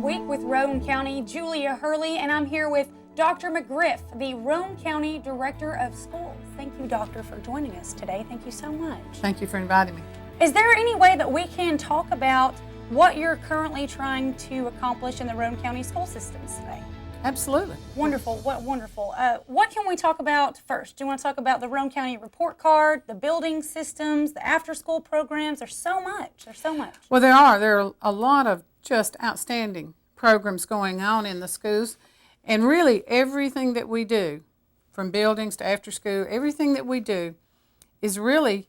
Week with Roane County, Julia Hurley, and I'm here with Dr. McGriff, the Roane County Director of Schools. Thank you, Doctor, for joining us today. Thank you so much. Thank you for inviting me. Is there any way that we can talk about what you're currently trying to accomplish in the Roane County school systems today? Absolutely. Wonderful. What wonderful. What can we talk about first? Do you want to talk about the Roane County report card, the building systems, the after-school programs? There's so much. Well, there are a lot of just outstanding programs going on in the schools, and really everything that we do, from buildings to after school, everything that we do is really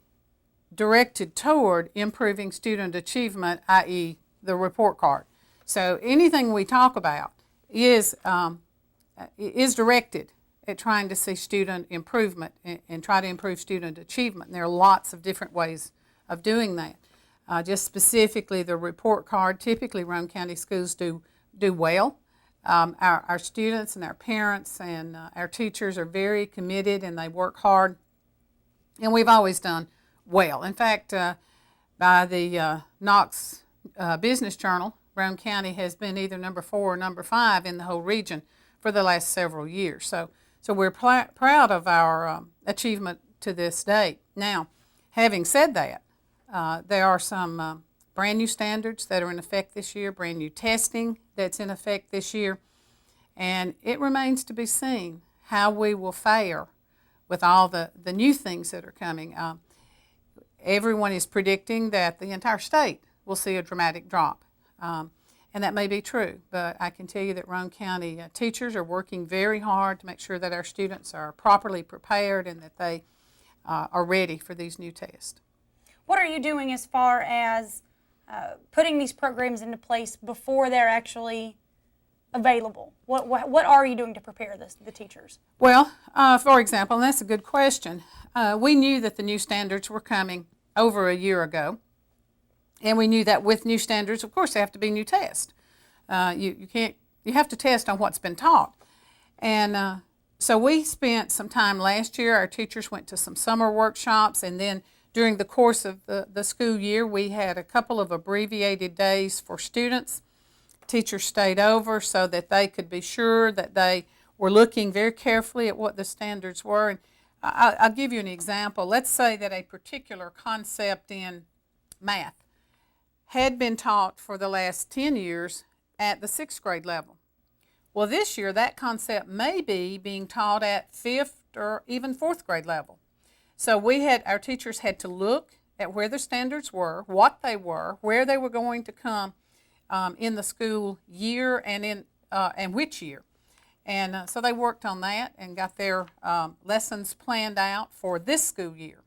directed toward improving student achievement, i.e. the report card. So anything we talk about is directed at trying to see student improvement and try to improve student achievement. And there are lots of different ways of doing that. Just specifically the report card, typically Roane County schools do well. Our students and our parents and our teachers are very committed and they work hard, and we've always done well. In fact, by the Knox Business Journal, Roane County has been either number 4 or number 5 in the whole region for the last several years. So we're proud of our achievement to this date. Now, having said that, there are some brand new standards that are in effect this year, brand new testing that's in effect this year, and it remains to be seen how we will fare with all the new things that are coming. Everyone is predicting that the entire state will see a dramatic drop, and that may be true, but I can tell you that Roane County teachers are working very hard to make sure that our students are properly prepared and that they are ready for these new tests. What are you doing as far as putting these programs into place before they're actually available? What are you doing to prepare the teachers? Well, for example, and that's a good question, we knew that the new standards were coming over a year ago, and we knew that with new standards, of course, there have to be new tests. You have to test on what's been taught. And so we spent some time last year. Our teachers went to some summer workshops, and then during the course of the school year, we had a couple of abbreviated days for students. Teachers stayed over so that they could be sure that they were looking very carefully at what the standards were. And I'll give you an example. Let's say that a particular concept in math had been taught for the last 10 years at the 6th grade level. Well, this year that concept may be being taught at 5th or even 4th grade level. So our teachers had to look at where the standards were, what they were, where they were going to come in the school year and which year. And so they worked on that and got their lessons planned out for this school year.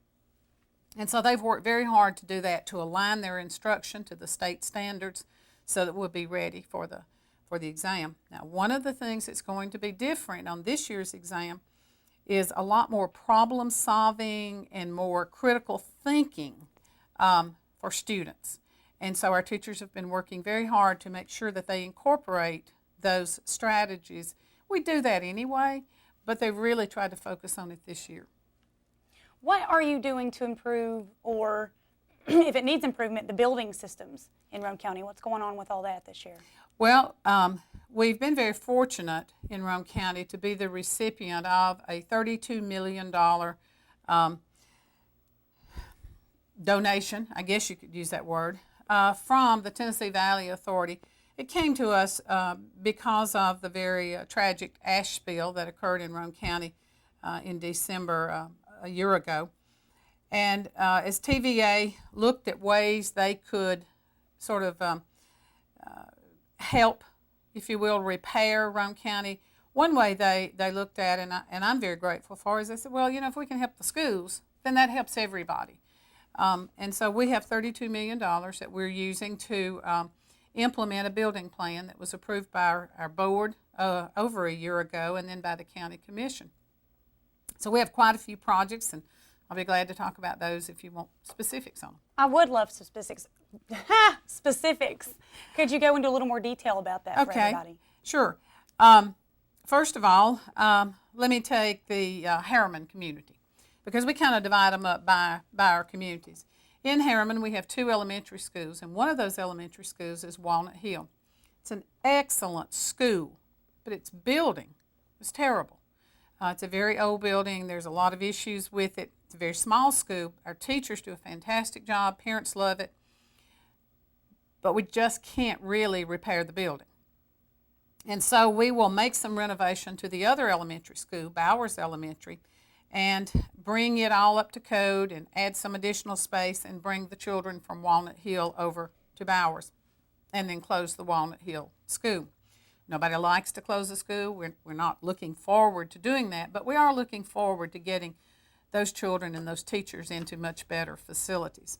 And so they've worked very hard to do that, to align their instruction to the state standards so that we'll be ready for the exam. Now, one of the things that's going to be different on this year's exam is a lot more problem solving and more critical thinking for students. And so our teachers have been working very hard to make sure that they incorporate those strategies. We do that anyway, but they've really tried to focus on it this year. What are you doing to improve, or if it needs improvement, the building systems in Roane County? What's going on with all that this year? Well, we've been very fortunate in Roane County to be the recipient of a $32 million donation, I guess you could use that word, from the Tennessee Valley Authority. It came to us because of the very tragic ash spill that occurred in Roane County in December a year ago. And as TVA looked at ways they could sort of help, if you will, repair Roane County, one way they looked at, and I'm very grateful for, is they said, well, if we can help the schools, then that helps everybody. And so we have $32 million that we're using to implement a building plan that was approved by our board over a year ago and then by the county commission. So we have quite a few projects, and I'll be glad to talk about those if you want specifics on them. I would love some specifics. Specifics. Could you go into a little more detail about that for everybody? Sure. First of all, let me take the Harriman community, because we kind of divide them up by our communities. In Harriman, we have 2 elementary schools, and one of those elementary schools is Walnut Hill. It's an excellent school, but its building was terrible. It's a very old building. There's a lot of issues with it. It's a very small school. Our teachers do a fantastic job. Parents love it. But we just can't really repair the building. And so we will make some renovation to the other elementary school, Bowers Elementary, and bring it all up to code and add some additional space and bring the children from Walnut Hill over to Bowers and then close the Walnut Hill school. Nobody likes to close a school. We're not looking forward to doing that, but we are looking forward to getting those children and those teachers into much better facilities.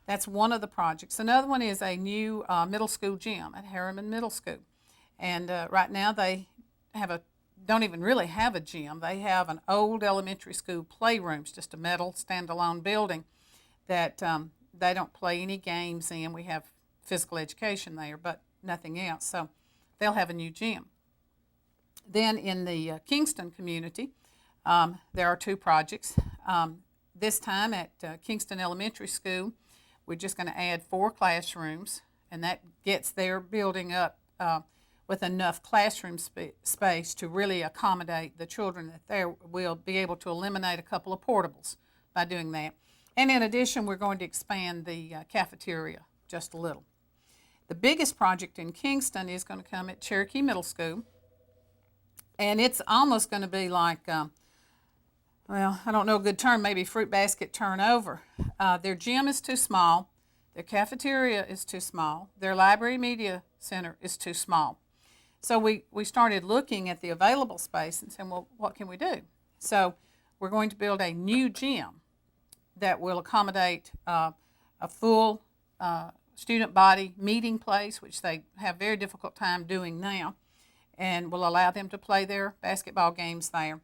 That's one of the projects. Another one is a new middle school gym at Harriman Middle School. And right now they don't even really have a gym. They have an old elementary school playroom, it's just a metal standalone building that they don't play any games in. We have physical education there, but nothing else. So they'll have a new gym. Then in the Kingston community, there are two projects. This time at Kingston Elementary School, we're just going to add 4 classrooms, and that gets their building up with enough classroom space to really accommodate the children that there. We'll be able to eliminate a couple of portables by doing that. And in addition, we're going to expand the cafeteria just a little. The biggest project in Kingston is going to come at Cherokee Middle School, and it's almost going to be like, well, I don't know a good term, maybe fruit basket turnover. Their gym is too small, their cafeteria is too small, their library media center is too small. So we started looking at the available space and saying, well, what can we do? So we're going to build a new gym that will accommodate a full student body meeting place, which they have very difficult time doing now, and will allow them to play their basketball games there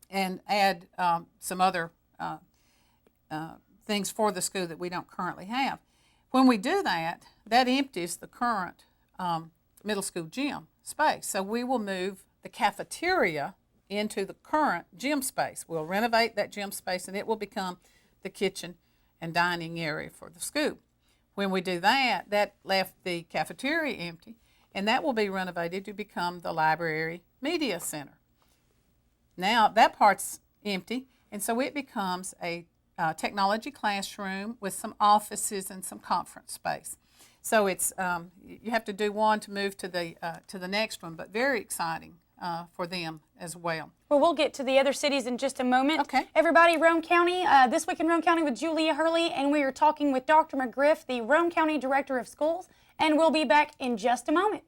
and add some other things for the school that we don't currently have. When we do that, that empties the current middle school gym space. So we will move the cafeteria into the current gym space. We'll renovate that gym space, and it will become the kitchen and dining area for the school. When we do that, that left the cafeteria empty, and that will be renovated to become the library media center. Now that part's empty, and so it becomes a technology classroom with some offices and some conference space. So it's you have to do one to move to the next one, but very exciting for them as well. Well, we'll get to the other cities in just a moment. Okay. Everybody, Roane County, This Week in Roane County with Julia Hurley, and we are talking with Dr. McGriff, the Roane County Director of Schools, and we'll be back in just a moment.